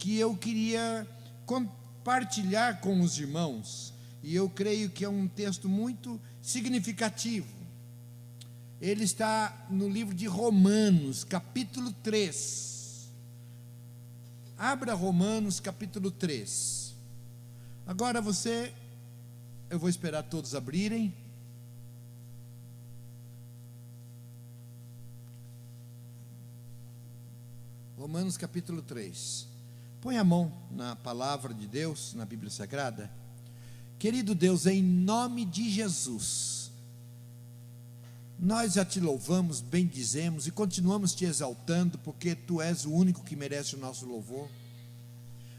que eu queria compartilhar com os irmãos, e eu creio que é um texto muito significativo. Ele está no livro de Romanos, capítulo 3. Abra Romanos, capítulo 3. Agora eu vou esperar todos abrirem. Romanos, capítulo 3. Põe a mão na palavra de Deus, na Bíblia Sagrada. Querido Deus, em nome de Jesus, nós já te louvamos, bendizemos e continuamos te exaltando, porque tu és o único que merece o nosso louvor.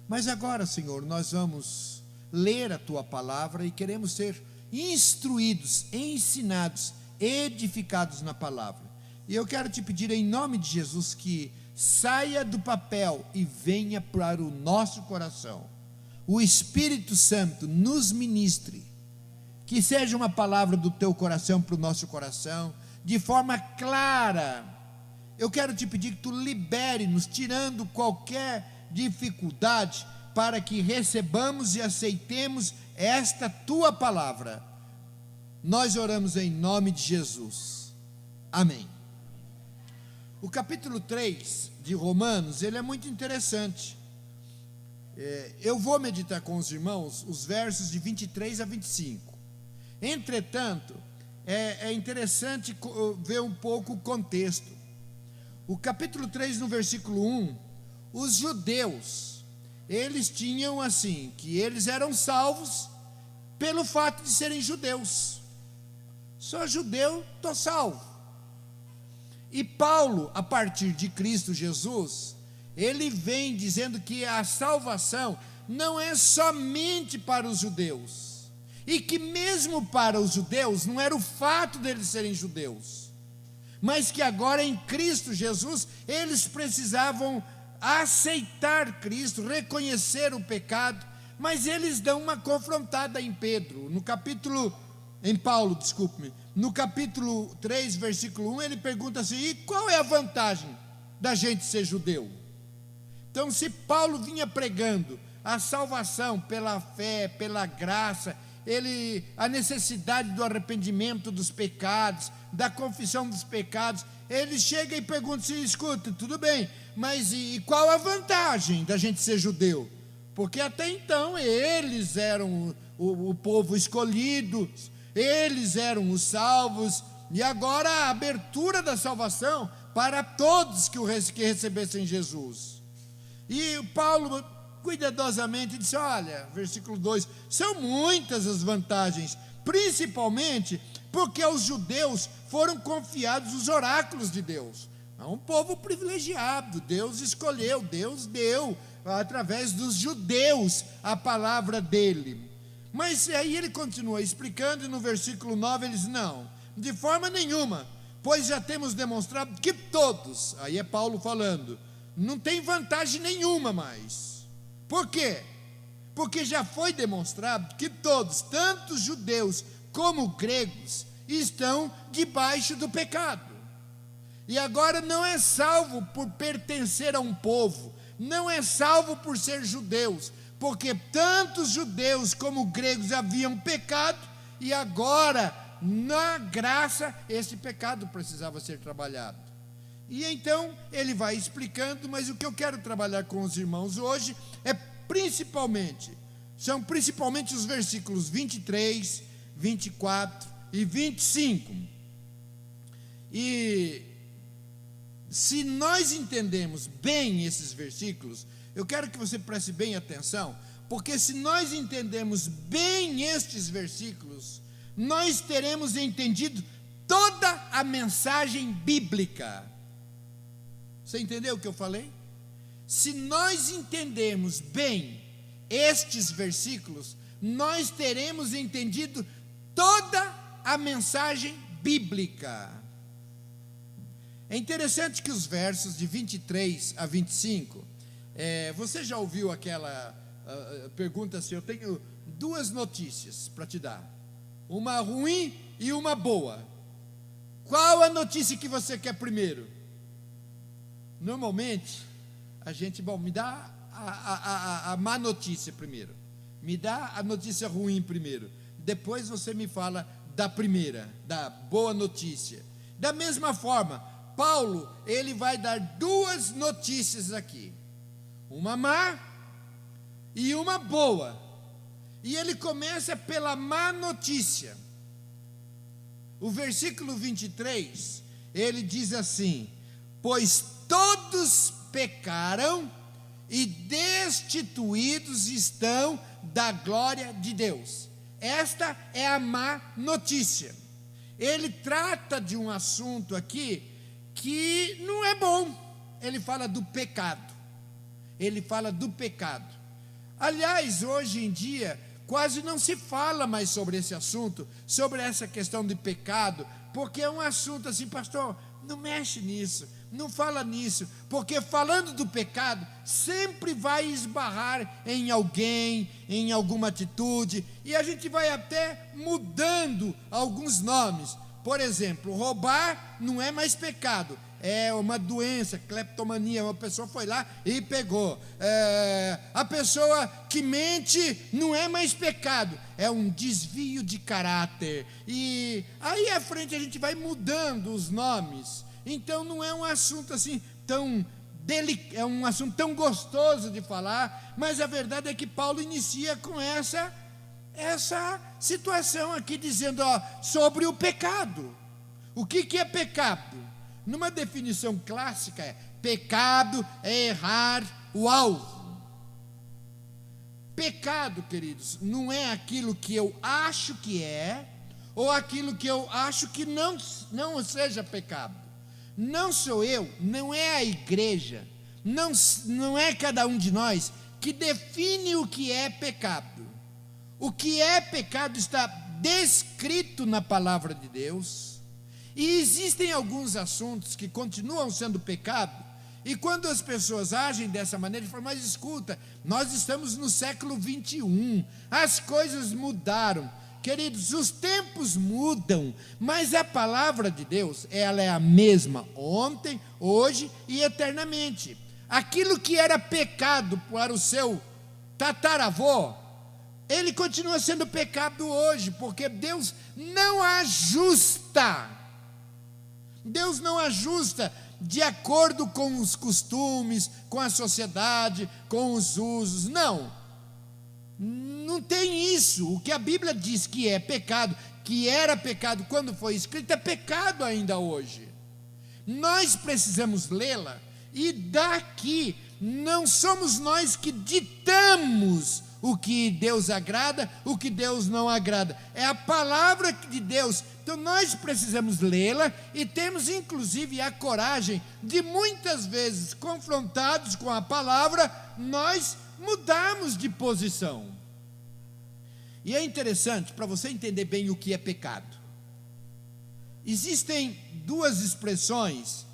Mas agora, Senhor, nós vamos ler a tua palavra e queremos ser instruídos, ensinados, edificados na palavra. E eu quero te pedir em nome de Jesus que saia do papel e venha para o nosso coração. O Espírito Santo nos ministre, que seja uma palavra do teu coração para o nosso coração, de forma clara. Eu quero te pedir que tu libere-nos, tirando qualquer dificuldade, para que recebamos e aceitemos esta tua palavra. Nós oramos em nome de Jesus. Amém. O capítulo 3 de Romanos, ele é muito interessante. Eu vou meditar com os irmãos os versos de 23 a 25. Entretanto, é interessante ver um pouco o contexto. O capítulo 3, no versículo 1, os judeus, eles tinham assim, que eles eram salvos pelo fato de serem judeus. Sou judeu, estou salvo. E Paulo, a partir de Cristo Jesus, ele vem dizendo que a salvação não é somente para os judeus, e que mesmo para os judeus não era o fato deles serem judeus, mas que agora em Cristo Jesus eles precisavam aceitar Cristo, reconhecer o pecado. Mas eles dão uma confrontada em Paulo, no capítulo 3, versículo 1, ele pergunta assim: e qual é a vantagem da gente ser judeu? Então, se Paulo vinha pregando a salvação pela fé, pela graça, a necessidade do arrependimento dos pecados, da confissão dos pecados, ele chega e pergunta assim: escuta, tudo bem, mas e qual a vantagem da gente ser judeu? Porque até então eles eram o povo escolhido, eles eram os salvos, e agora a abertura da salvação para todos que recebessem Jesus. E Paulo cuidadosamente disse: olha, versículo 2, são muitas as vantagens, principalmente porque aos judeus foram confiados os oráculos de Deus. É um povo privilegiado, Deus escolheu, Deus deu através dos judeus a palavra dele. Mas aí ele continua explicando, e no versículo 9 ele diz: não, de forma nenhuma, pois já temos demonstrado que todos, aí é Paulo falando, não tem vantagem nenhuma mais. Por quê? Porque já foi demonstrado que todos, tanto judeus como gregos, estão debaixo do pecado. E agora não é salvo por pertencer a um povo, não é salvo por ser judeus, porque tanto os judeus como gregos haviam pecado, e agora, na graça, esse pecado precisava ser trabalhado. E então ele vai explicando, mas o que eu quero trabalhar com os irmãos hoje são principalmente os versículos 23, 24 e 25. E se nós entendemos bem esses versículos, eu quero que você preste bem atenção, porque se nós entendemos bem estes versículos, nós teremos entendido toda a mensagem bíblica. Você entendeu o que eu falei? Se nós entendermos bem estes versículos, nós teremos entendido toda a mensagem bíblica. É interessante que os versos de 23 a 25, você já ouviu aquela pergunta assim: eu tenho duas notícias para te dar, uma ruim e uma boa, qual a notícia que você quer primeiro? Normalmente, a gente, me dá a má notícia primeiro. Me dá a notícia ruim primeiro. Depois você me fala da primeira, da boa notícia. Da mesma forma, Paulo, ele vai dar duas notícias aqui. Uma má e uma boa. E ele começa pela má notícia. O versículo 23, ele diz assim: pois todos pecaram e destituídos estão da glória de Deus. Esta é a má notícia. Ele trata de um assunto aqui que não é bom. Ele fala do pecado. Ele fala do pecado. Aliás, hoje em dia, quase não se fala mais sobre esse assunto, sobre essa questão de pecado, porque é um assunto assim, pastor, não mexe nisso, não fala nisso, porque falando do pecado, sempre vai esbarrar em alguém, em alguma atitude, e a gente vai até mudando alguns nomes. Por exemplo, roubar não é mais pecado, é uma doença, cleptomania, uma pessoa foi lá e pegou. A pessoa que mente não é mais pecado, é um desvio de caráter. E aí à frente a gente vai mudando os nomes. Então não é um assunto assim tão é um assunto tão gostoso de falar, mas a verdade é que Paulo inicia com essa situação aqui, dizendo sobre o pecado. O que é pecado? Numa definição clássica, pecado é errar o alvo. Pecado, queridos, não é aquilo que eu acho que é, ou aquilo que eu acho que não seja pecado. Não sou eu, não é a igreja, não é cada um de nós que define o que é pecado. O que é pecado está descrito na palavra de Deus. E existem alguns assuntos que continuam sendo pecado, e quando as pessoas agem dessa maneira, eles falam, mas escuta, nós estamos no século 21, as coisas mudaram. Queridos, os tempos mudam, mas a palavra de Deus, ela é a mesma ontem, hoje e eternamente. Aquilo que era pecado para o seu tataravô, ele continua sendo pecado hoje, porque Deus não ajusta. Deus não ajusta de acordo com os costumes, com a sociedade, com os usos. Não tem isso. O que a Bíblia diz que é pecado, que era pecado quando foi escrito, é pecado ainda hoje. Nós precisamos lê-la, e daqui não somos nós que ditamos o que Deus agrada, o que Deus não agrada. É a palavra de Deus. Então nós precisamos lê-la, e temos inclusive a coragem de muitas vezes, confrontados com a palavra, nós mudarmos de posição. E é interessante, para você entender bem o que é pecado. Existem duas expressões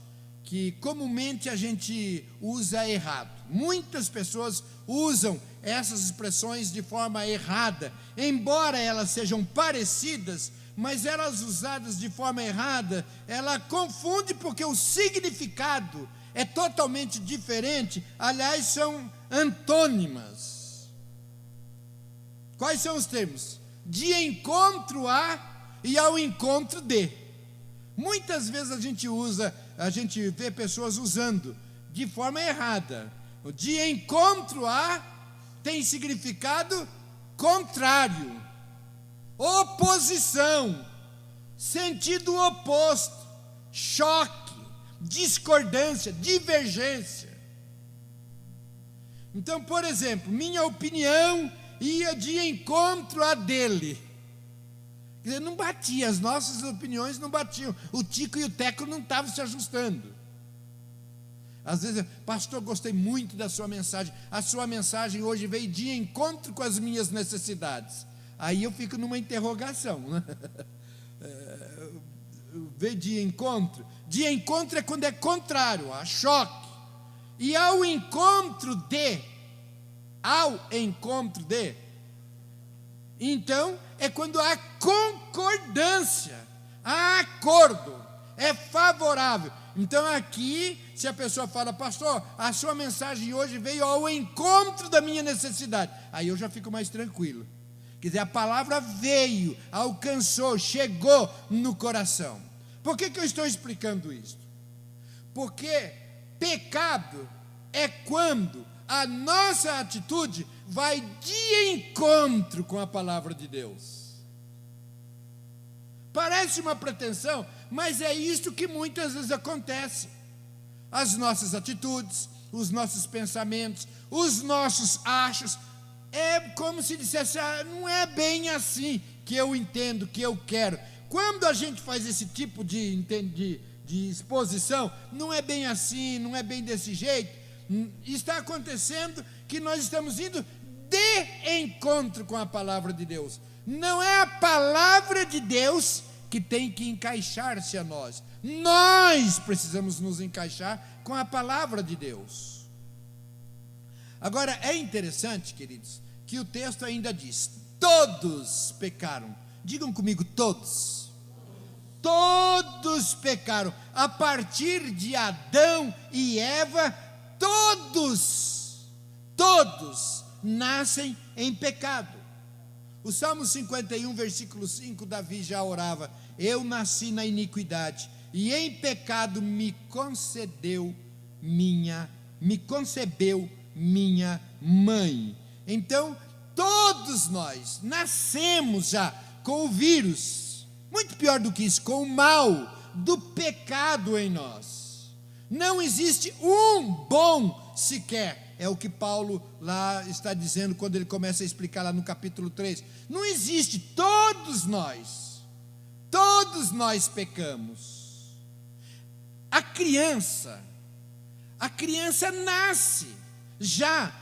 que comumente a gente usa errado. Muitas pessoas usam essas expressões de forma errada, embora elas sejam parecidas, mas elas usadas de forma errada, ela confunde, porque o significado é totalmente diferente. Aliás, são antônimas. Quais são os termos? De encontro a e ao encontro de. Muitas vezes a gente vê pessoas usando de forma errada. O de encontro a tem significado contrário, oposição, sentido oposto, choque, discordância, divergência. Então, por exemplo, minha opinião ia de encontro à dele. Quer dizer, não batia, as nossas opiniões não batiam, o Tico e o Teco não estavam se ajustando. Às vezes, pastor, gostei muito da sua mensagem, a sua mensagem hoje veio de encontro com as minhas necessidades. Aí eu fico numa interrogação, né? Veio de encontro é quando é contrário, há choque. E ao encontro de, então é quando há concordância, há acordo, é favorável. Então aqui, se a pessoa fala, pastor, a sua mensagem hoje veio ao encontro da minha necessidade, aí eu já fico mais tranquilo. Quer dizer, a palavra veio, alcançou, chegou no coração. Por que eu estou explicando isso? Porque pecado é quando a nossa atitude vai de encontro com a palavra de Deus. Parece uma pretensão, mas é isso que muitas vezes acontece. As nossas atitudes, os nossos pensamentos, os nossos achos, é como se dissesse, não é bem assim que eu entendo, que eu quero. Quando a gente faz esse tipo de exposição, não é bem assim, não é bem desse jeito, está acontecendo que nós estamos indo de encontro com a palavra de Deus. Não é a palavra de Deus que tem que encaixar-se a nós. Nós precisamos nos encaixar com a palavra de Deus. Agora, é interessante, queridos, que o texto ainda diz, todos pecaram. Digam comigo, todos. Todos pecaram. A partir de Adão e Eva, todos nascem em pecado. O Salmo 51, versículo 5, Davi já orava, eu nasci na iniquidade, e em pecado me concebeu minha mãe. Então, todos nós nascemos já com o vírus, muito pior do que isso, com o mal do pecado em nós. Não existe um bom sequer, é o que Paulo lá está dizendo quando ele começa a explicar lá no capítulo 3. Não existe, todos nós pecamos. A criança nasce, já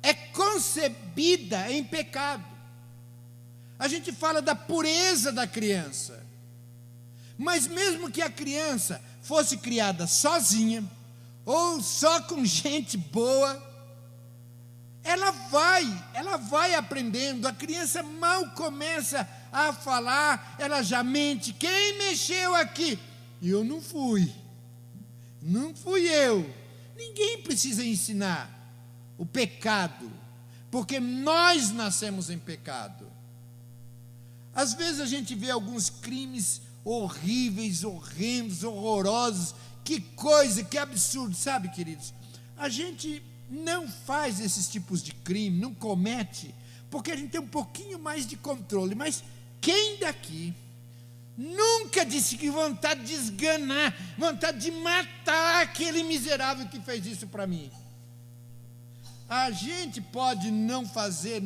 é concebida em pecado. A gente fala da pureza da criança, mas mesmo que a criança fosse criada sozinha, ou só com gente boa, ela vai aprendendo. A criança mal começa a falar, ela já mente, quem mexeu aqui? Eu não fui eu. Ninguém precisa ensinar o pecado, porque nós nascemos em pecado. Às vezes a gente vê alguns crimes horríveis, horrendos, horrorosos. Que coisa, que absurdo, sabe, queridos? A gente não faz esses tipos de crime, não comete, porque a gente tem um pouquinho mais de controle. Mas quem daqui nunca disse que vontade de esganar, vontade de matar aquele miserável que fez isso para mim? A gente pode não fazer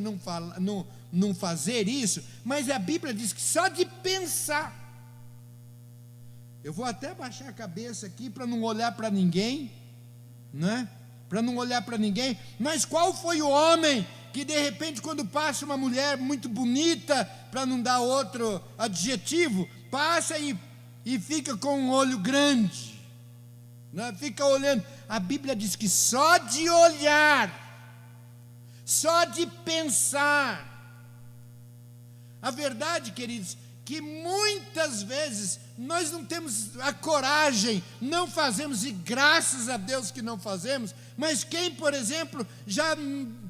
isso, mas a Bíblia diz que só de pensar. Eu vou até baixar a cabeça aqui para não olhar para ninguém, né? Para não olhar para ninguém. Mas qual foi o homem que de repente, quando passa uma mulher muito bonita, para não dar outro adjetivo, passa e fica com um olho grande, né? Fica olhando. A Bíblia diz que só de olhar, só de pensar. A verdade, queridos, que muitas vezes nós não temos a coragem, não fazemos, e graças a Deus que não fazemos, mas quem, por exemplo, já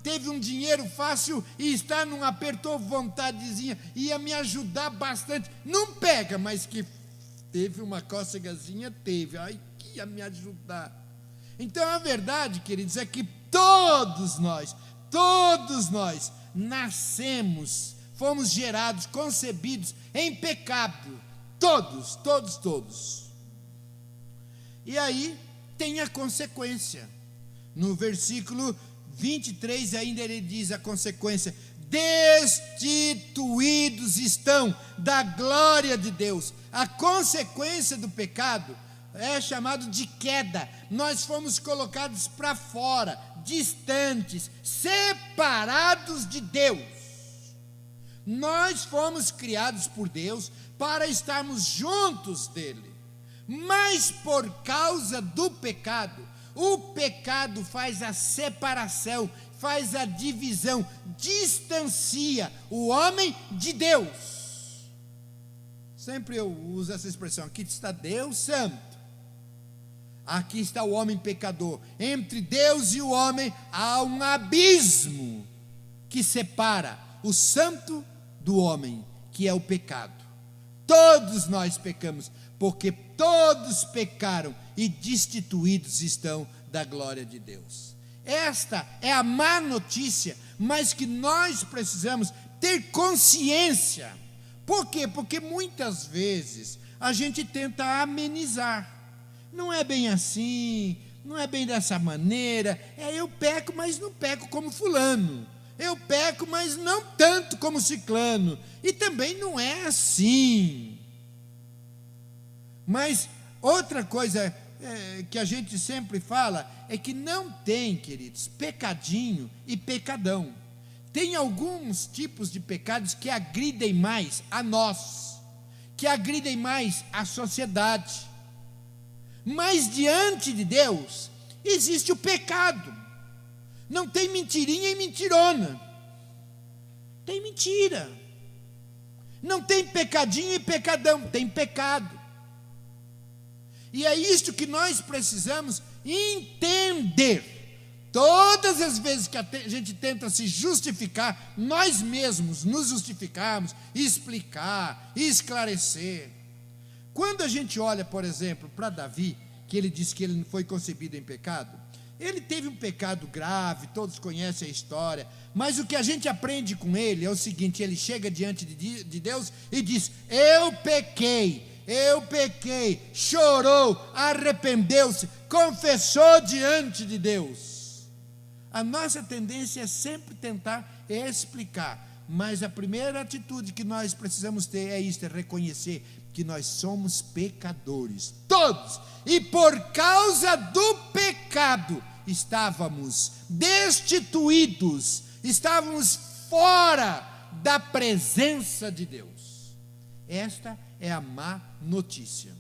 teve um dinheiro fácil e está num apertou vontadezinha, ia me ajudar bastante, não pega, mas que teve uma cócegazinha, ai, que ia me ajudar. Então a verdade, queridos, é que todos nós nascemos, fomos gerados, concebidos em pecado, todos. E aí tem a consequência. No versículo 23 ainda ele diz a consequência: destituídos estão da glória de Deus. A consequência do pecado é chamado de queda. Nós fomos colocados para fora, distantes, separados de Deus. Nós fomos criados por Deus para estarmos juntos dele, mas por causa do pecado, o pecado faz a separação, faz a divisão, distancia o homem de Deus. Sempre eu uso essa expressão: aqui está Deus Santo, aqui está o homem pecador. Entre Deus e o homem há um abismo que separa o santo do homem, que é o pecado. Todos nós pecamos, porque todos pecaram e destituídos estão da glória de Deus. Esta é a má notícia, mas que nós precisamos ter consciência. Por quê? Porque muitas vezes a gente tenta amenizar. Não é bem assim, não é bem dessa maneira. Eu peco, mas não peco como fulano. Eu peco, mas não tanto como ciclano. E também não é assim. Mas outra coisa que a gente sempre fala é que não tem, queridos, pecadinho e pecadão. Tem alguns tipos de pecados que agridem mais a nós, que agridem mais a sociedade. Mas diante de Deus existe o pecado. Não tem mentirinha e mentirona. Tem mentira. Não tem pecadinho e pecadão, tem pecado. E é isto que nós precisamos entender. Todas as vezes que a gente tenta se justificar, nós mesmos nos justificamos, explicar, esclarecer. Quando a gente olha, por exemplo, para Davi, que ele diz que ele foi concebido em pecado, ele teve um pecado grave, todos conhecem a história, mas o que a gente aprende com ele é o seguinte: ele chega diante de Deus e diz: eu pequei, chorou, arrependeu-se, confessou diante de Deus. A nossa tendência é sempre tentar explicar, mas a primeira atitude que nós precisamos ter é isto, é reconhecer que nós somos pecadores, todos, e por causa do pecado estávamos destituídos, estávamos fora da presença de Deus. Esta é a má notícia.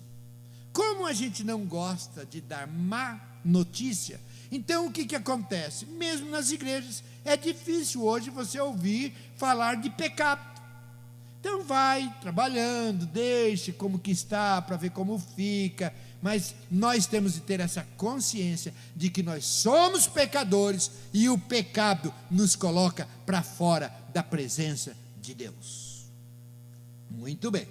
Como a gente não gosta de dar má notícia, então o que acontece? Mesmo nas igrejas é difícil hoje você ouvir falar de pecado. Então vai trabalhando, deixe como que está, para ver como fica, mas nós temos de ter essa consciência de que nós somos pecadores e o pecado nos coloca para fora da presença de Deus. Muito bem,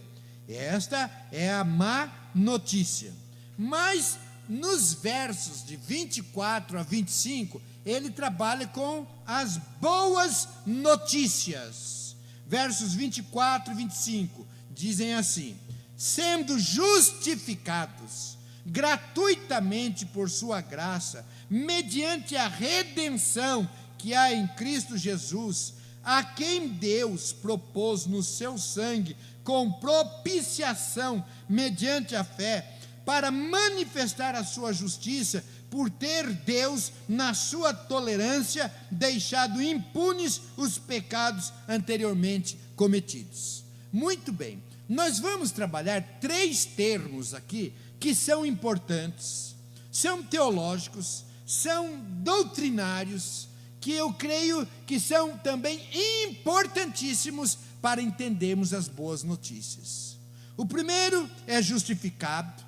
esta é a má notícia. Mas nos versos de 24 a 25, ele trabalha com as boas notícias. Versos 24 e 25 dizem assim: sendo justificados gratuitamente por sua graça, mediante a redenção que há em Cristo Jesus, a quem Deus propôs no seu sangue com propiciação mediante a fé, para manifestar a sua justiça, por ter Deus, na sua tolerância, deixado impunes os pecados anteriormente cometidos. Muito bem, nós vamos trabalhar 3 termos aqui que são importantes, são teológicos, são doutrinários, que eu creio que são também importantíssimos para entendermos as boas notícias. O primeiro é justificado,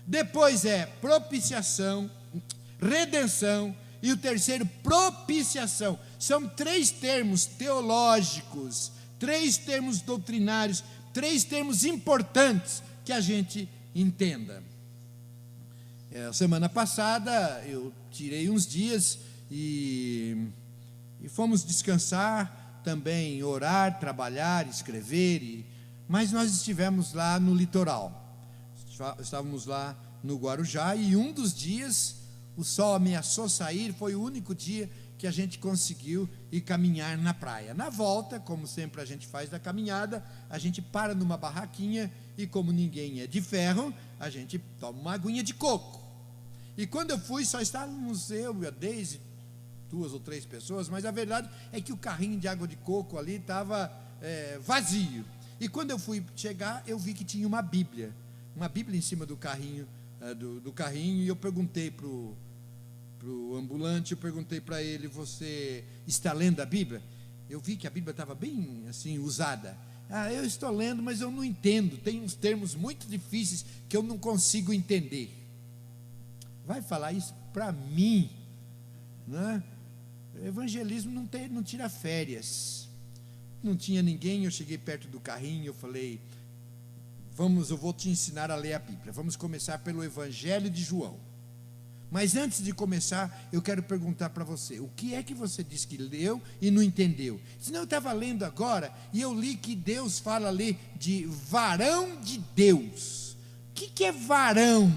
depois é propiciação, redenção, e o terceiro, propiciação. São 3 termos teológicos, 3 termos doutrinários, 3 termos importantes que a gente entenda. Semana passada eu tirei uns dias e fomos descansar, também orar, trabalhar, escrever, mas nós estivemos lá no litoral. Estávamos lá no Guarujá e um dos dias o sol ameaçou sair, foi o único dia que a gente conseguiu ir caminhar na praia. Na volta, como sempre a gente faz da caminhada, a gente para numa barraquinha e, como ninguém é de ferro, a gente toma uma aguinha de coco. E quando eu fui, só estávamos eu e a Deise, 2 ou 3 pessoas, mas a verdade é que o carrinho de água de coco ali estava vazio. E quando eu fui chegar, eu vi que tinha uma Bíblia em cima do carrinho, e eu perguntei para o ambulante, eu perguntei para ele: você está lendo a Bíblia? Eu vi que a Bíblia estava bem assim, usada. Eu estou lendo, mas eu não entendo, tem uns termos muito difíceis que eu não consigo entender. vai falar isso para mim, né? Evangelismo não tira férias. Não tinha ninguém, eu cheguei perto do carrinho, eu falei, eu vou te ensinar a ler a Bíblia. Vamos começar pelo Evangelho de João. Mas antes de começar, eu quero perguntar para você, o que é que você disse que leu e não entendeu? Senão eu estava lendo agora, e eu li que Deus fala ali de varão de Deus. O que é varão?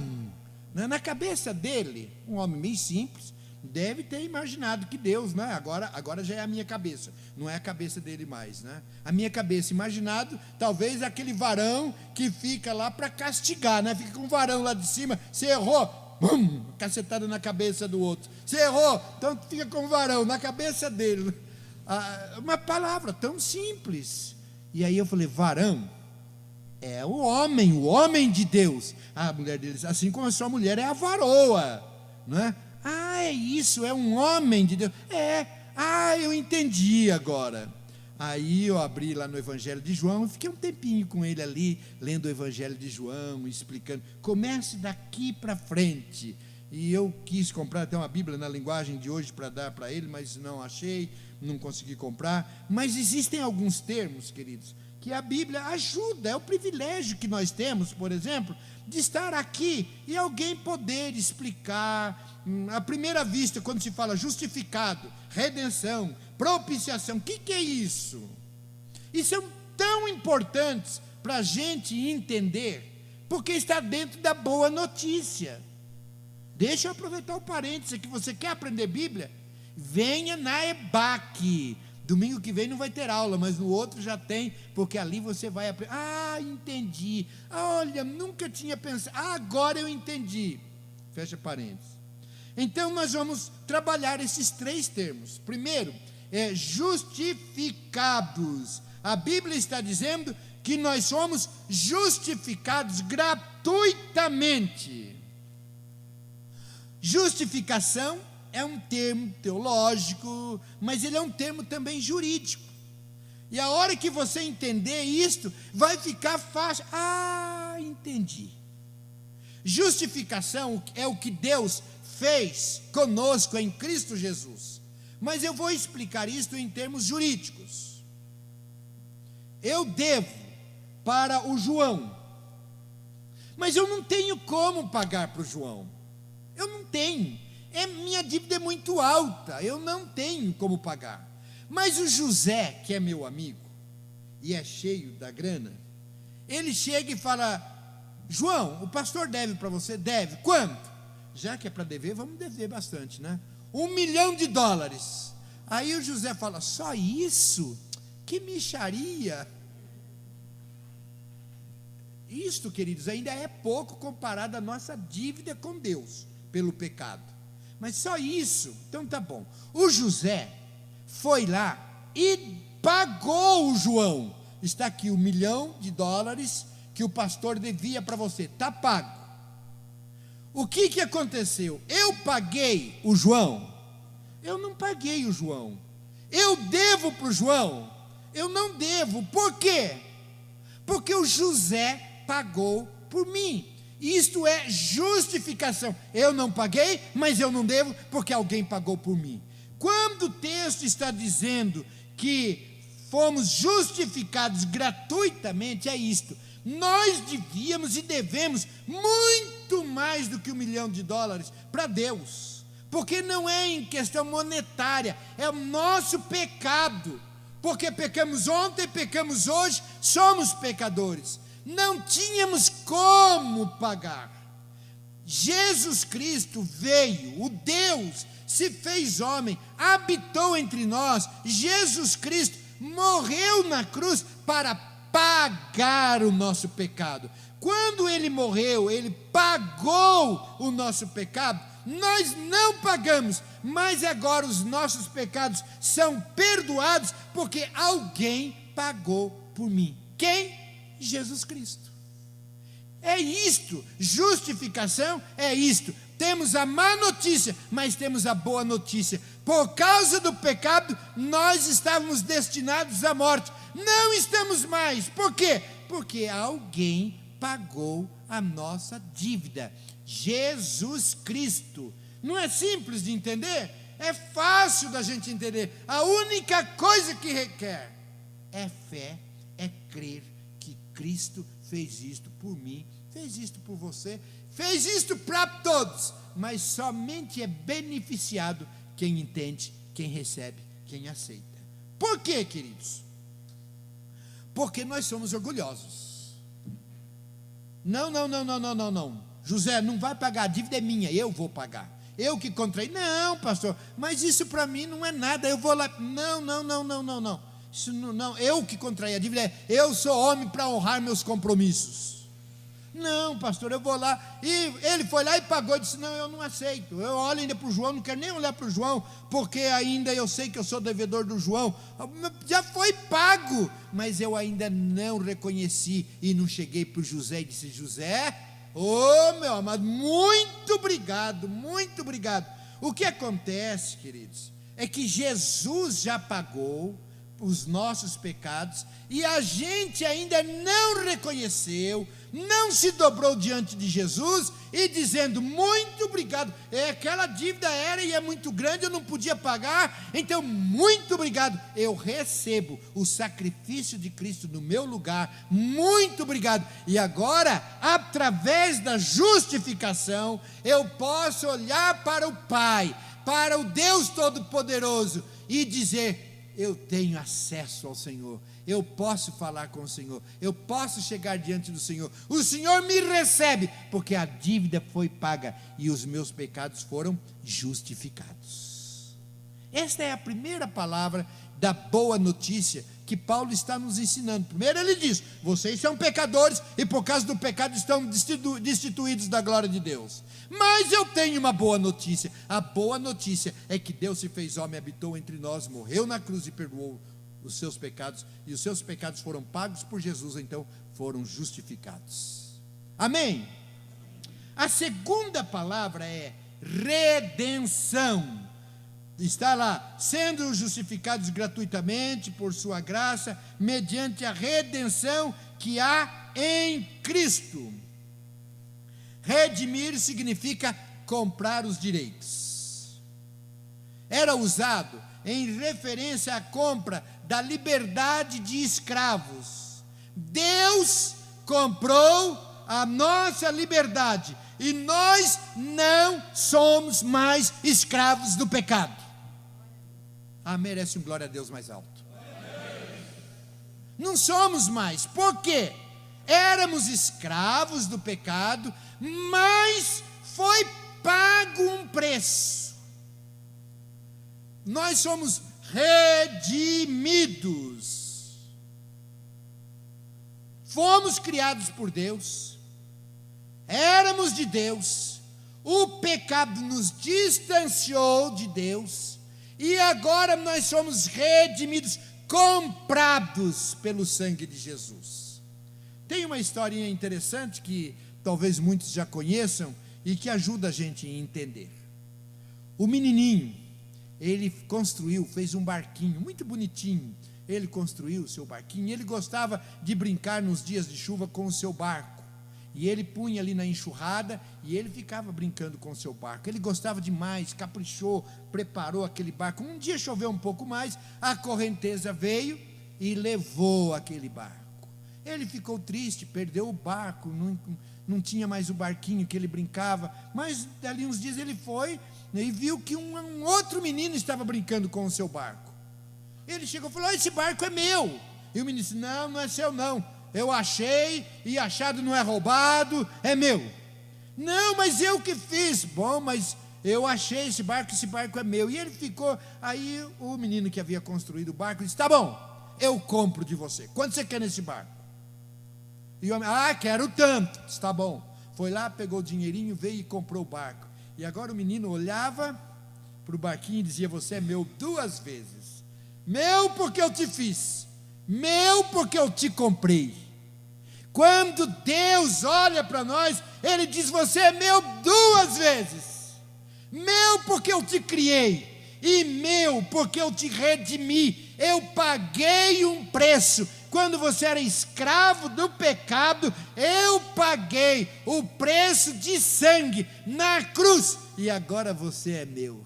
Na cabeça dele, um homem meio simples, deve ter imaginado que Deus, né? Agora já é a minha cabeça, não é a cabeça dele mais, né? A minha cabeça, imaginado, talvez aquele varão que fica lá para castigar, né? Fica com um varão lá de cima, você errou, bum, cacetada na cabeça do outro, você errou, então fica com um varão na cabeça dele. Uma palavra tão simples. E aí eu falei, varão é o homem de Deus. A mulher deles, assim como a sua mulher é a varoa, não é? É isso, é um homem de Deus. Eu entendi agora. Aí eu abri lá no Evangelho de João, fiquei um tempinho com ele ali, lendo o Evangelho de João, explicando, comece daqui para frente. E eu quis comprar até uma Bíblia na linguagem de hoje para dar para ele, mas não achei, não consegui comprar. Mas existem alguns termos, queridos, que a Bíblia ajuda, é o privilégio que nós temos, por exemplo, de estar aqui e alguém poder explicar. À primeira vista, quando se fala justificado, redenção, propiciação, o que é isso? E são tão importantes para a gente entender, porque está dentro da boa notícia. Deixa eu aproveitar o parênteses aqui, você quer aprender Bíblia? Venha na EBAC. Domingo que vem não vai ter aula, mas no outro já tem, porque ali você vai aprender. Entendi. Olha, nunca tinha pensado. Agora eu entendi. Fecha parênteses. Então nós vamos trabalhar esses 3 termos. Primeiro, justificados. A Bíblia está dizendo que nós somos justificados gratuitamente. Justificação é um termo teológico, mas ele é um termo também jurídico. E a hora que você entender isto, vai ficar fácil. Entendi. Justificação é o que Deus fez conosco em Cristo Jesus. Mas eu vou explicar isto em termos jurídicos. Eu devo para o João, mas eu não tenho como pagar para o João. Eu não tenho. Minha dívida é muito alta, eu não tenho como pagar. Mas o José, que é meu amigo, e é cheio da grana, ele chega e fala, João, o pastor deve para você? Deve. Quanto? Já que é para dever, vamos dever bastante, né? $1 milhão. Aí o José fala, só isso? Que mixaria! Isto, queridos, ainda é pouco comparado à nossa dívida com Deus, pelo pecado. Mas só isso, então tá bom. O José foi lá e pagou o João. Está aqui $1 milhão que o pastor devia para você, está pago. O que aconteceu? Eu paguei o João? Eu não paguei o João. Eu devo para o João? Eu não devo. Por quê? Porque o José pagou por mim. Isto é justificação. Eu não paguei, mas eu não devo, porque alguém pagou por mim. Quando o texto está dizendo que fomos justificados gratuitamente, é isto. Nós devíamos e devemos muito mais do que $1 milhão para Deus, porque não é em questão monetária, é o nosso pecado, porque pecamos ontem, pecamos hoje, somos pecadores, não tínhamos como pagar. Jesus Cristo veio, o Deus se fez homem, habitou entre nós. Jesus Cristo morreu na cruz para pagar o nosso pecado. Quando ele morreu, ele pagou o nosso pecado. Nós não pagamos, mas agora os nossos pecados são perdoados, porque alguém pagou por mim. Quem? Jesus Cristo. É isto, justificação é isto. Temos a má notícia, mas temos a boa notícia. Por causa do pecado, nós estávamos destinados à morte. Não estamos mais. Por quê? Porque alguém pagou a nossa dívida. Jesus Cristo. Não é simples de entender? É fácil da gente entender. A única coisa que requer é fé, é crer que Cristo fez isto por mim, fez isto por você, fez isto para todos, mas somente é beneficiado quem entende, quem recebe, quem aceita. Por quê, queridos? Porque nós somos orgulhosos. Não. José, não vai pagar, a dívida é minha, eu vou pagar. Eu que contraí. Não, pastor, mas isso para mim não é nada, eu vou lá. Não. Isso não, eu que contraí a dívida, eu sou homem para honrar meus compromissos. Não, pastor, eu vou lá. E ele foi lá e pagou, disse, não, eu não aceito. Eu olho ainda para o João, não quero nem olhar para o João, porque ainda eu sei que eu sou devedor do João. Já foi pago, mas eu ainda não reconheci. E não cheguei para o José e disse, José, meu amado, muito obrigado. O que acontece, queridos, é que Jesus já pagou os nossos pecados, e a gente ainda não reconheceu, não se dobrou diante de Jesus, e dizendo, muito obrigado, aquela dívida era e é muito grande, eu não podia pagar, então muito obrigado, eu recebo o sacrifício de Cristo no meu lugar, muito obrigado, e agora, através da justificação, eu posso olhar para o Pai, para o Deus Todo-Poderoso, e dizer, eu tenho acesso ao Senhor, eu posso falar com o Senhor, eu posso chegar diante do Senhor, o Senhor me recebe, porque a dívida foi paga e os meus pecados foram justificados. Esta é a primeira palavra da boa notícia que Paulo está nos ensinando. Primeiro ele diz, vocês são pecadores e por causa do pecado estão destituídos da glória de Deus. Mas eu tenho uma boa notícia. A boa notícia é que Deus se fez homem, habitou entre nós, morreu na cruz e perdoou os seus pecados, e os seus pecados foram pagos por Jesus, então foram justificados. Amém? A segunda palavra é redenção. Está lá, sendo justificados gratuitamente por sua graça, mediante a redenção que há em Cristo. Redimir significa comprar os direitos. Era usado em referência à compra da liberdade de escravos. Deus comprou a nossa liberdade e nós não somos mais escravos do pecado. Merece um glória a Deus mais alto. Não somos mais. Por quê? Éramos escravos do pecado, mas foi pago um preço. Nós somos redimidos. Fomos criados por Deus. Éramos de Deus. O pecado nos distanciou de Deus. E agora nós somos redimidos, comprados pelo sangue de Jesus. Tem uma historinha interessante que talvez muitos já conheçam e que ajuda a gente a entender. O menininho, ele fez um barquinho muito bonitinho. Ele construiu o seu barquinho, ele gostava de brincar nos dias de chuva com o seu barco. E ele punha ali na enxurrada e ele ficava brincando com o seu barco. Ele gostava demais, caprichou, preparou aquele barco. Um dia choveu um pouco mais, a correnteza veio e levou aquele barco. Ele ficou triste, perdeu o barco, não tinha mais o barquinho que ele brincava. Mas dali uns dias ele foi e viu que um outro menino estava brincando com o seu barco. Ele chegou e falou, esse barco é meu. E o menino disse, não é seu não. Eu achei, e achado não é roubado, é meu. Não, mas eu que fiz. Bom, mas eu achei esse barco é meu. E ele ficou, aí o menino que havia construído o barco disse, tá bom, eu compro de você. Quanto você quer nesse barco? E o homem, quero tanto. Disse, tá bom. Foi lá, pegou o dinheirinho, veio e comprou o barco. E agora o menino olhava para o barquinho e dizia, você é meu 2 vezes. Meu porque eu te fiz. Meu porque eu te comprei. Quando Deus olha para nós, Ele diz, você é meu 2 vezes. Meu porque eu te criei. E meu porque eu te redimi. Eu paguei um preço. quando você era escravo do pecado, eu paguei o preço de sangue na cruz, e agora você é meu.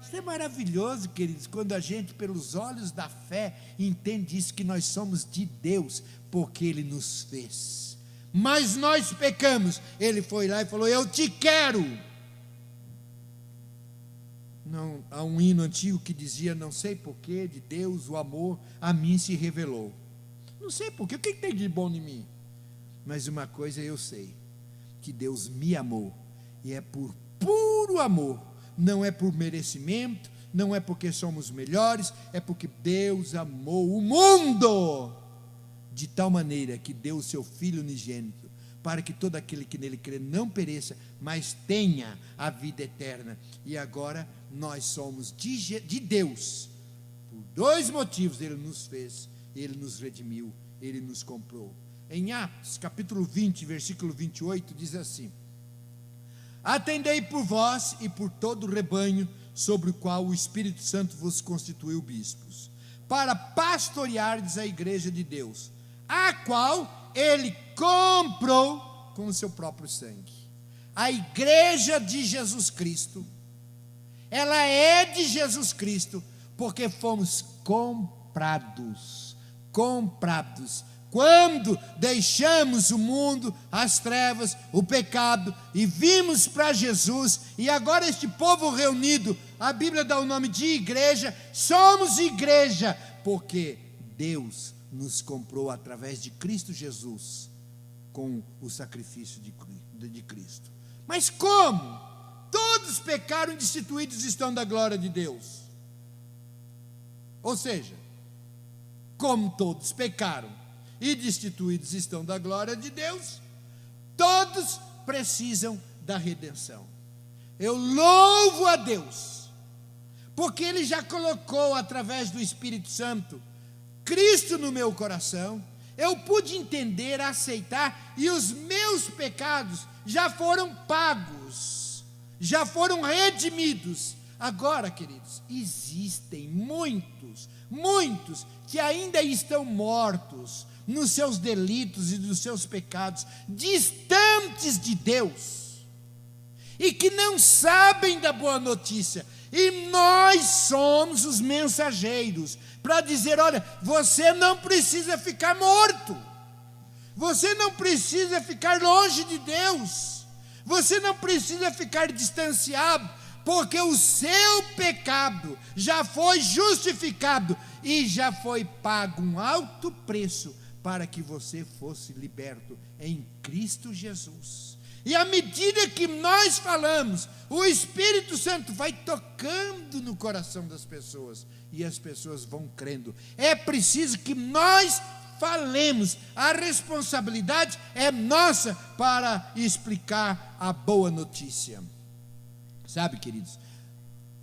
Isso é maravilhoso, queridos, quando a gente, pelos olhos da fé, entende isso, que nós somos de Deus, porque Ele nos fez. Mas nós pecamos, Ele foi lá e falou: eu te quero. Não, há um hino antigo que dizia: não sei porquê, de Deus o amor a mim se revelou. Não sei porquê, o que tem de bom em mim? Mas uma coisa eu sei, que Deus me amou, e é por puro amor, não é por merecimento, não é porque somos melhores, é porque Deus amou o mundo, de tal maneira que deu o seu Filho unigênito, para que todo aquele que nele crê não pereça, mas tenha a vida eterna. E agora nós somos de Deus, por dois motivos: Ele nos fez, Ele nos redimiu, Ele nos comprou. Em Atos capítulo 20, versículo 28, diz assim: atendei por vós e por todo o rebanho, sobre o qual o Espírito Santo vos constituiu bispos, para pastoreardes a igreja de Deus, a qual Ele comprou com o seu próprio sangue. A igreja de Jesus Cristo, ela é de Jesus Cristo, porque fomos comprados. Quando deixamos o mundo, as trevas, o pecado, e vimos para Jesus, e agora este povo reunido, a Bíblia dá o nome de igreja. Somos igreja, porque Deus nos comprou através de Cristo Jesus, com o sacrifício de Cristo. Mas como? Todos pecaram e destituídos estão da glória de Deus. Ou seja, como todos pecaram e destituídos estão da glória de Deus, todos precisam da redenção. Eu louvo a Deus, porque Ele já colocou através do Espírito Santo Cristo no meu coração. Eu pude entender, aceitar, e os meus pecados já foram pagos, já foram redimidos. Agora, queridos, existem muitos que ainda estão mortos nos seus delitos e nos seus pecados, distantes de Deus, e que não sabem da boa notícia. E nós somos os mensageiros para dizer: olha, você não precisa ficar morto, você não precisa ficar longe de Deus, você não precisa ficar distanciado, porque o seu pecado já foi justificado e já foi pago um alto preço para que você fosse liberto em Cristo Jesus. E à medida que nós falamos, o Espírito Santo vai tocando no coração das pessoas, e as pessoas vão crendo. É preciso que nós falemos, a responsabilidade é nossa para explicar a boa notícia. Sabe, queridos,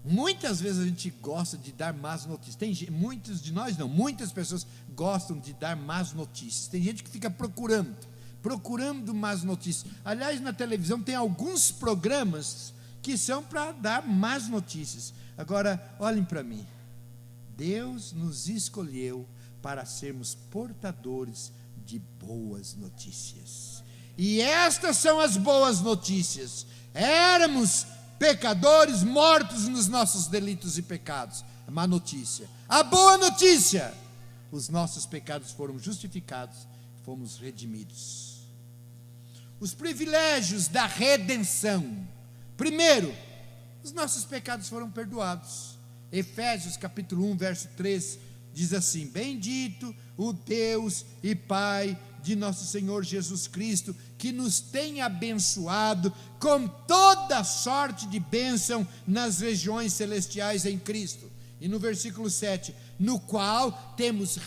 muitas vezes a gente gosta de dar más notícias. Muitos de nós não, muitas pessoas gostam de dar más notícias. Tem gente que fica procurando más notícias. Aliás, na televisão tem alguns programas que são para dar más notícias. Agora, olhem para mim. Deus nos escolheu para sermos portadores de boas notícias. E estas são as boas notícias. Éramos pecadores, mortos nos nossos delitos e pecados. A má notícia. A boa notícia: os nossos pecados foram justificados, fomos redimidos. Os privilégios da redenção. Primeiro, os nossos pecados foram perdoados. Efésios capítulo 1, verso 3, diz assim: bendito o Deus e Pai de nosso Senhor Jesus Cristo, que nos tem abençoado com toda sorte de bênção nas regiões celestiais em Cristo. E no versículo 7, no qual temos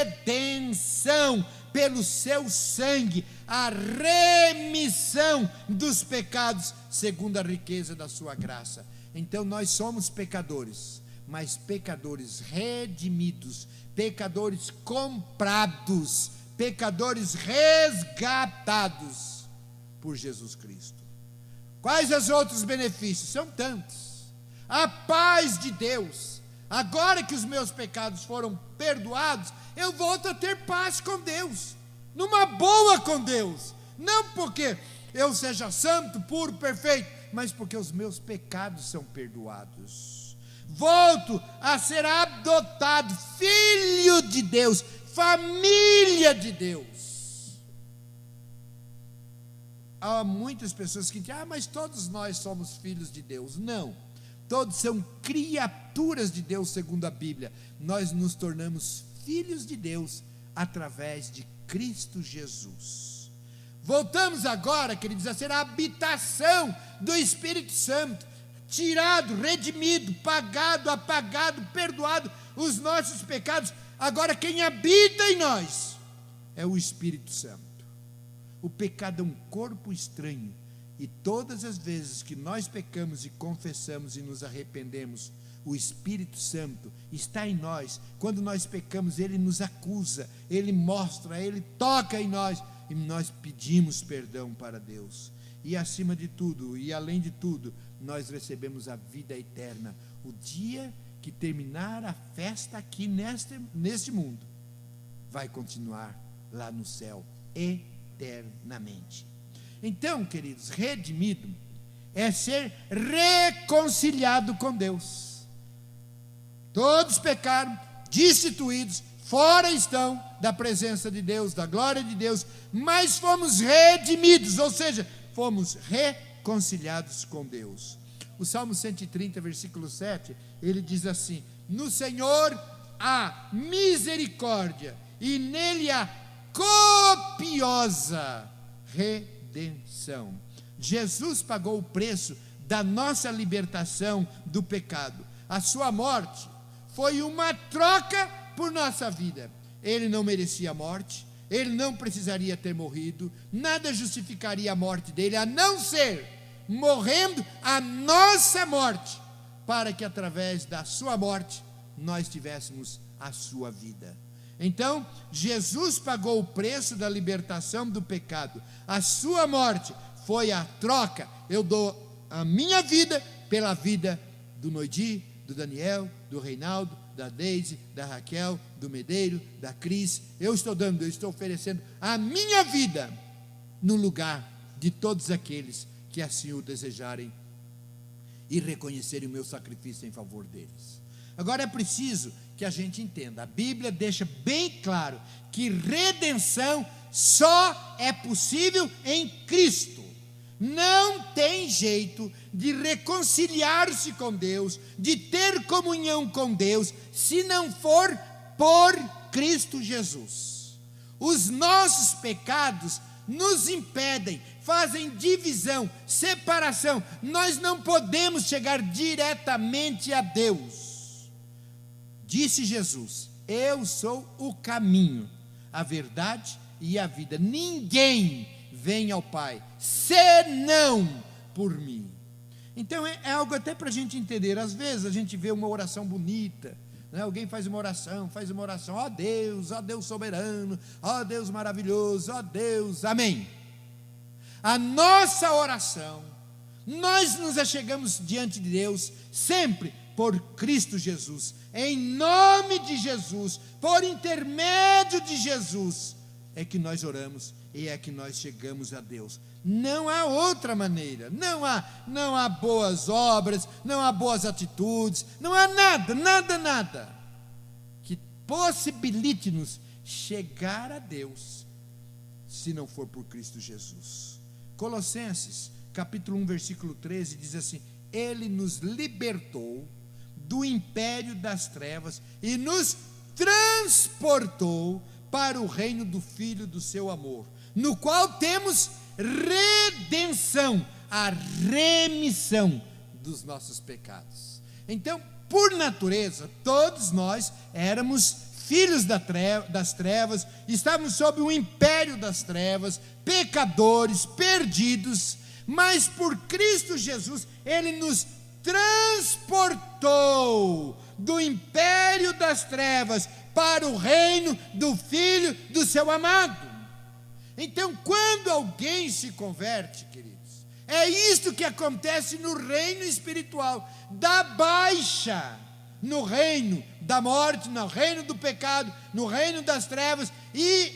redenção pelo seu sangue, a remissão dos pecados, segundo a riqueza da sua graça. Então nós somos pecadores, mas pecadores redimidos, pecadores comprados, pecadores resgatados por Jesus Cristo. Quais os outros benefícios? São tantos. A paz de Deus, agora que os meus pecados foram perdoados, eu volto a ter paz com Deus, numa boa com Deus, não porque eu seja santo, puro, perfeito, mas porque os meus pecados são perdoados. Volto a ser adotado, filho de Deus, família de Deus. Há muitas pessoas que dizem, mas todos nós somos filhos de Deus. Não, todos são criaturas de Deus segundo a Bíblia. Nós nos tornamos filhos de Deus através de Cristo Jesus. Voltamos agora, queridos, a ser a habitação do Espírito Santo, tirado, redimido, pagado, apagado, perdoado os nossos pecados. Agora quem habita em nós é o Espírito Santo. O pecado é um corpo estranho, e todas as vezes que nós pecamos e confessamos e nos arrependemos, o Espírito Santo está em nós. Quando nós pecamos, Ele nos acusa, Ele mostra, Ele toca em nós, e nós pedimos perdão para Deus. E acima de tudo, e além de tudo, nós recebemos a vida eterna. O dia que terminar a festa aqui neste mundo, vai continuar lá no céu, eternamente. Então, queridos, redimido é ser reconciliado com Deus. Todos pecaram, destituídos, fora estão da presença de Deus, da glória de Deus, mas fomos redimidos, ou seja, fomos reconciliados com Deus. O Salmo 130, versículo 7, ele diz assim: no Senhor há misericórdia, e nele há copiosa redenção. Jesus pagou o preço da nossa libertação do pecado. A sua morte foi uma troca por nossa vida. Ele não merecia a morte, ele não precisaria ter morrido, nada justificaria a morte dele, a não ser morrendo a nossa morte, para que através da sua morte nós tivéssemos a sua vida. Então, Jesus pagou o preço da libertação do pecado. A sua morte foi a troca. Eu dou a minha vida pela vida do Noidi, do Daniel, do Reinaldo, da Deise, da Raquel, do Medeiro, da Cris. Eu estou oferecendo a minha vida no lugar de todos aqueles que assim o desejarem e reconhecerem o meu sacrifício em favor deles. Agora é preciso que a gente entenda, a Bíblia deixa bem claro que redenção só é possível em Cristo. Não tem jeito de reconciliar-se com Deus, de ter comunhão com Deus, se não for por Cristo Jesus. Os nossos pecados nos impedem, fazem divisão, separação. Nós não podemos chegar diretamente a Deus. Disse Jesus: eu sou o caminho, a verdade e a vida. Ninguém vem ao Pai senão por mim. Então é algo até para a gente entender. Às vezes a gente vê uma oração bonita, né? Alguém faz uma oração, ó Deus soberano, ó Deus maravilhoso, ó Deus, amém. A nossa oração, nós nos achegamos diante de Deus sempre por Cristo Jesus, em nome de Jesus, por intermédio de Jesus, é que nós oramos e é que nós chegamos a Deus. Não há outra maneira, não há boas obras, não há boas atitudes, não há nada que possibilite-nos chegar a Deus, se não for por Cristo Jesus. Colossenses, capítulo 1, versículo 13, diz assim: Ele nos libertou do império das trevas e nos transportou para o reino do Filho do seu amor, no qual temos redenção, a remissão dos nossos pecados. Então, por natureza, todos nós éramos filhos das trevas, estávamos sob o império das trevas, pecadores, perdidos, mas por Cristo Jesus, Ele nos transportou do império das trevas para o reino do Filho do seu amado. Então, quando alguém se converte, queridos, é isto que acontece no reino espiritual, da baixa no reino da morte, no reino do pecado, no reino das trevas, e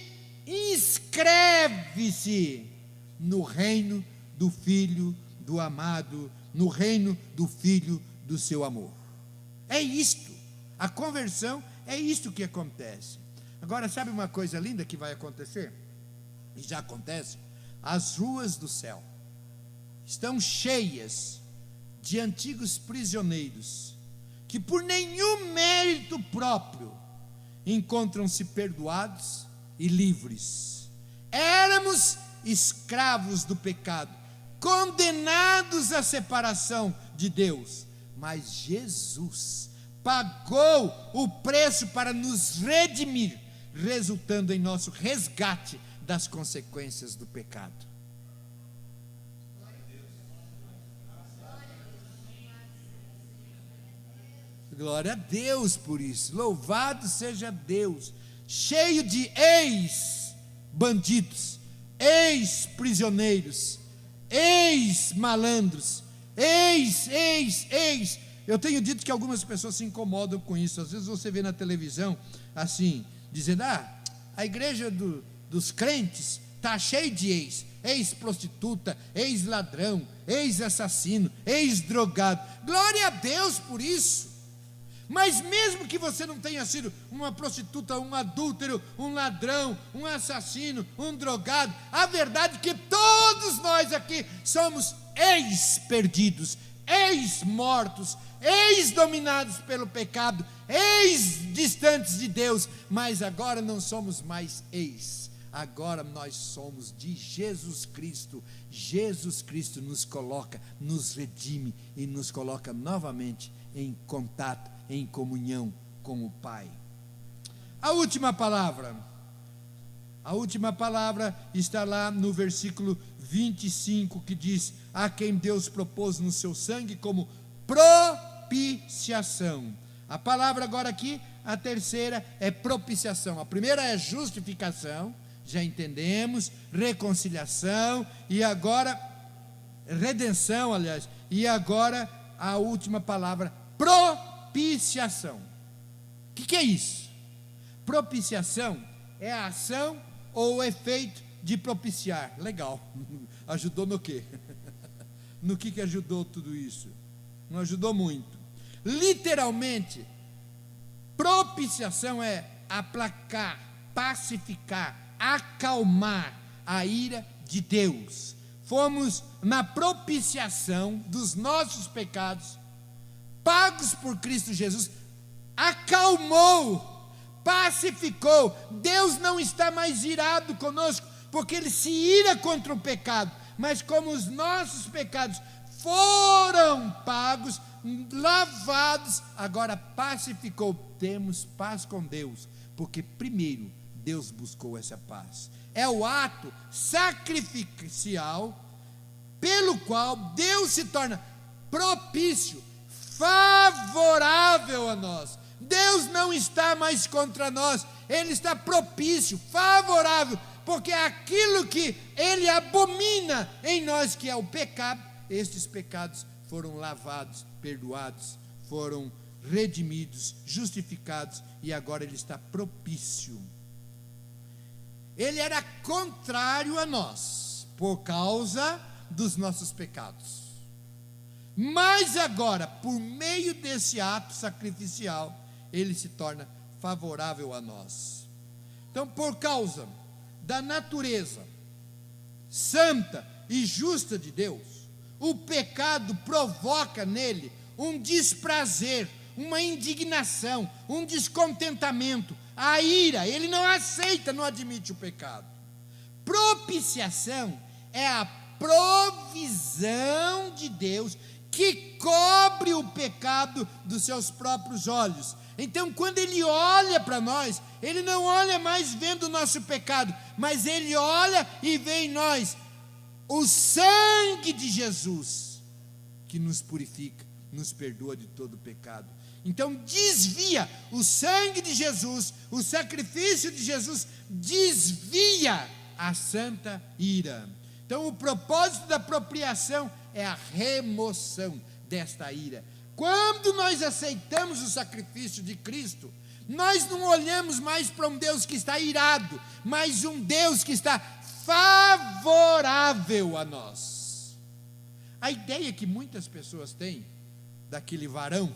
inscreve-se no reino do Filho do amado, no reino do Filho do seu amor. É isto, a conversão é isto que acontece. Agora, sabe uma coisa linda que vai acontecer? E já acontece? As ruas do céu estão cheias de antigos prisioneiros, que por nenhum mérito próprio encontram-se perdoados e livres. Éramos escravos do pecado, condenados à separação de Deus, mas Jesus pagou o preço para nos redimir, resultando em nosso resgate das consequências do pecado. Glória a Deus por isso, louvado seja Deus, cheio de ex-bandidos, ex-prisioneiros, ex-malandros, ex. Eu tenho dito que algumas pessoas se incomodam com isso. Às vezes você vê na televisão, assim, dizendo, a igreja dos crentes está cheia de ex-prostituta, ex-ladrão, ex-assassino, ex-drogado. Glória a Deus por isso. Mas mesmo que você não tenha sido uma prostituta, um adúltero, um ladrão, um assassino, um drogado, a verdade é que todos nós aqui somos ex-perdidos, ex-mortos, ex-dominados pelo pecado, ex-distantes de Deus, mas agora não somos mais ex, agora nós somos de Jesus Cristo. Jesus Cristo nos coloca, nos redime e nos coloca novamente em contato, em comunhão com o Pai. A última palavra está lá no versículo 25, que diz: a quem Deus propôs no seu sangue como propiciação. A palavra agora aqui, a terceira é propiciação. A primeira é justificação, já entendemos, reconciliação, e agora redenção, aliás, e agora a última palavra, propiciação. O que é isso? Propiciação é a ação ou o efeito de propiciar. Legal. Ajudou no quê? No que ajudou tudo isso? Não ajudou muito. Literalmente, propiciação é aplacar, pacificar, acalmar a ira de Deus. Fomos na propiciação dos nossos pecados, pagos por Cristo Jesus, acalmou, pacificou. Deus não está mais irado conosco, porque Ele se ira contra o pecado, mas como os nossos pecados foram pagos, lavados, agora pacificou. Temos paz com Deus, porque primeiro Deus buscou essa paz. É o ato sacrificial pelo qual Deus se torna propício, favorável a nós. Deus não está mais contra nós, Ele está propício, favorável, porque aquilo que Ele abomina em nós, que é o pecado, estes pecados foram lavados, perdoados, foram redimidos, justificados, e agora Ele está propício. Ele era contrário a nós, por causa dos nossos pecados. Mas agora, por meio desse ato sacrificial, Ele se torna favorável a nós. Então, por causa da natureza santa e justa de Deus, o pecado provoca nele um desprazer, uma indignação, um descontentamento, a ira. Ele não aceita, não admite o pecado. Propiciação é a provisão de Deus que cobre o pecado dos seus próprios olhos. Então, quando Ele olha para nós, Ele não olha mais vendo o nosso pecado, mas Ele olha e vê em nós o sangue de Jesus, que nos purifica, nos perdoa de todo o pecado. Então desvia, o sangue de Jesus, o sacrifício de Jesus desvia a santa ira. Então o propósito da propriação é a remoção desta ira, Quando nós aceitamos o sacrifício de Cristo, nós não olhamos mais para um Deus que está irado, mas um Deus que está favorável a nós. A ideia que muitas pessoas têm daquele varão,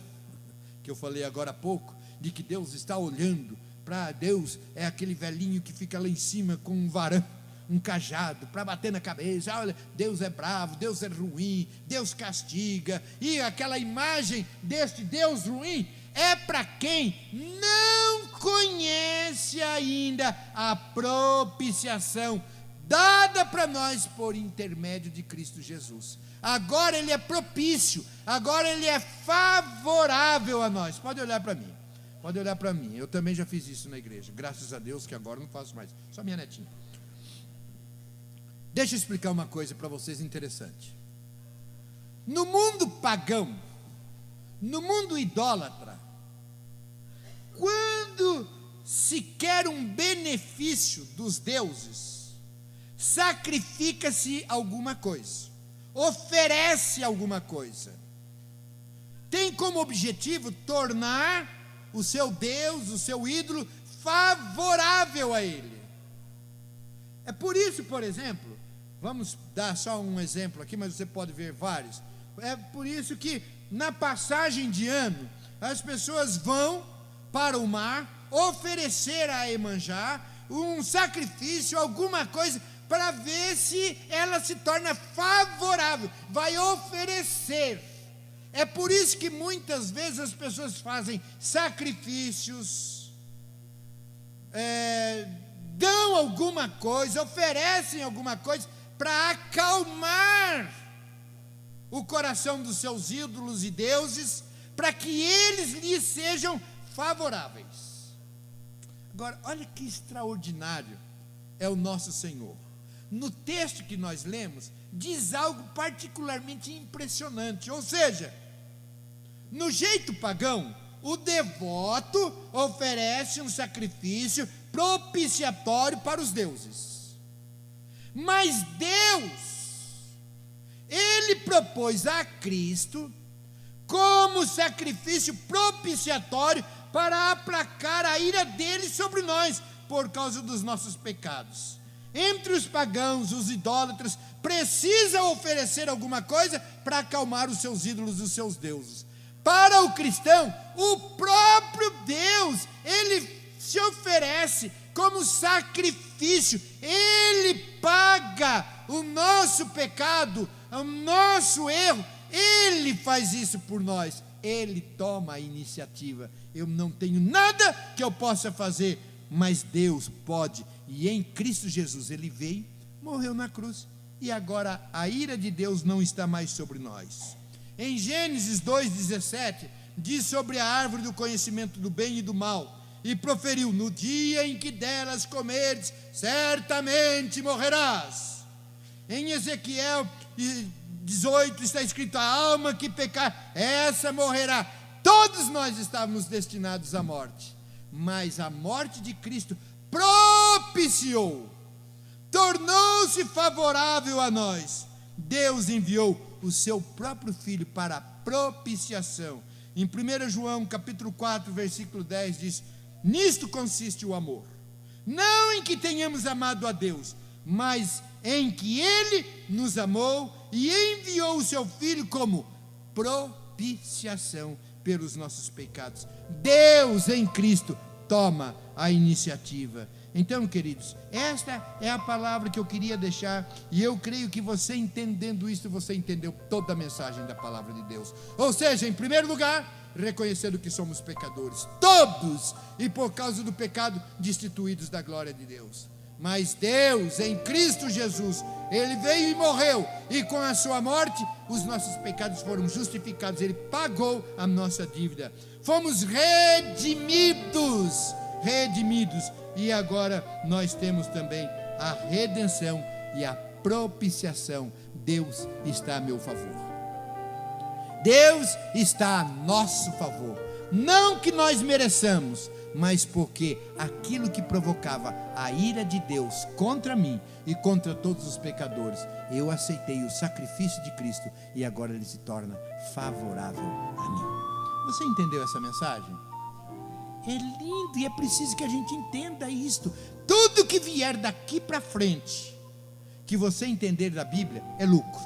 que eu falei agora há pouco, de que Deus está olhando para Deus, é aquele velhinho que fica lá em cima com um varão, um cajado, para bater na cabeça. Olha, Deus é bravo, Deus é ruim, Deus castiga. E aquela imagem deste Deus ruim é para quem não conhece ainda a propiciação dada para nós por intermédio de Cristo Jesus. Agora Ele é propício, agora Ele é favorável a nós. Pode olhar para mim, pode olhar para mim. Eu também já fiz isso na igreja, graças a Deus que agora não faço mais, só minha netinha. Deixa eu explicar uma coisa para vocês interessante. No mundo pagão, no mundo idólatra, quando se quer um benefício dos deuses, sacrifica-se alguma coisa, oferece alguma coisa, tem como objetivo tornar o seu Deus, o seu ídolo, favorável a ele. É por isso, por exemplo, vamos dar só um exemplo aqui, mas você pode ver vários. É por isso que na passagem de ano, as pessoas vão para o mar oferecer a Iemanjá um sacrifício, alguma coisa, para ver se ela se torna favorável, vai oferecer. É por isso que muitas vezes as pessoas fazem sacrifícios, dão alguma coisa, oferecem alguma coisa, para acalmar o coração dos seus ídolos e deuses, para que eles lhes sejam favoráveis. Agora, olha que extraordinário é o nosso Senhor. No texto que nós lemos, diz algo particularmente impressionante, ou seja, no jeito pagão, o devoto oferece um sacrifício propiciatório para os deuses. Mas Deus, Ele propôs a Cristo como sacrifício propiciatório para aplacar a ira dele sobre nós, por causa dos nossos pecados. Entre os pagãos, os idólatras, precisa oferecer alguma coisa para acalmar os seus ídolos, os seus deuses. Para o cristão, o próprio Deus, Ele se oferece como sacrifício, Ele paga o nosso pecado, o nosso erro, Ele faz isso por nós, Ele toma a iniciativa. Eu não tenho nada que eu possa fazer, mas Deus pode, e em Cristo Jesus Ele veio, morreu na cruz, e agora a ira de Deus não está mais sobre nós. Em Gênesis 2,17, diz sobre a árvore do conhecimento do bem e do mal, e proferiu: no dia em que delas comerdes, certamente morrerás. Em Ezequiel 18 está escrito: a alma que pecar, essa morrerá. Todos nós estávamos destinados à morte, mas a morte de Cristo propiciou, tornou-se favorável a nós. Deus enviou o seu próprio Filho para a propiciação. Em 1 João capítulo 4, versículo 10 diz: nisto consiste o amor, não em que tenhamos amado a Deus, mas em que Ele nos amou e enviou o seu Filho como propiciação pelos nossos pecados. Deus em Cristo toma a iniciativa. Então, queridos, esta é a palavra que eu queria deixar, e eu creio que você entendendo isso, você entendeu toda a mensagem da palavra de Deus. Ou seja, em primeiro lugar, reconhecendo que somos pecadores, todos, e por causa do pecado, destituídos da glória de Deus. Mas Deus, em Cristo Jesus, Ele veio e morreu, e com a sua morte, os nossos pecados foram justificados, Ele pagou a nossa dívida, fomos redimidos, e agora nós temos também a redenção e a propiciação. Deus está a meu favor, Deus está a nosso favor, não que nós mereçamos, mas porque aquilo que provocava a ira de Deus contra mim e contra todos os pecadores, eu aceitei o sacrifício de Cristo e agora ele se torna favorável a mim. Você entendeu essa mensagem? É lindo e é preciso que a gente entenda isto. Tudo que vier daqui para frente, que você entender da Bíblia, é lucro.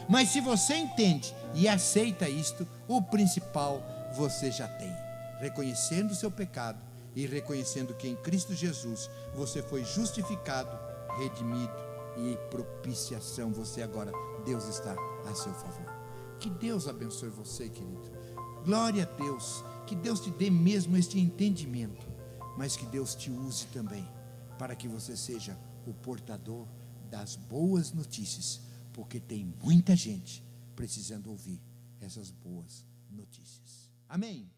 Mas se você entende e aceita isto, o principal você já tem. Reconhecendo o seu pecado e reconhecendo que em Cristo Jesus você foi justificado, redimido e propiciação. Você agora, Deus está a seu favor. Que Deus abençoe você, querido. Glória a Deus. Que Deus te dê mesmo este entendimento, mas que Deus te use também para que você seja o portador das boas notícias, porque tem muita gente precisando ouvir essas boas notícias. Amém?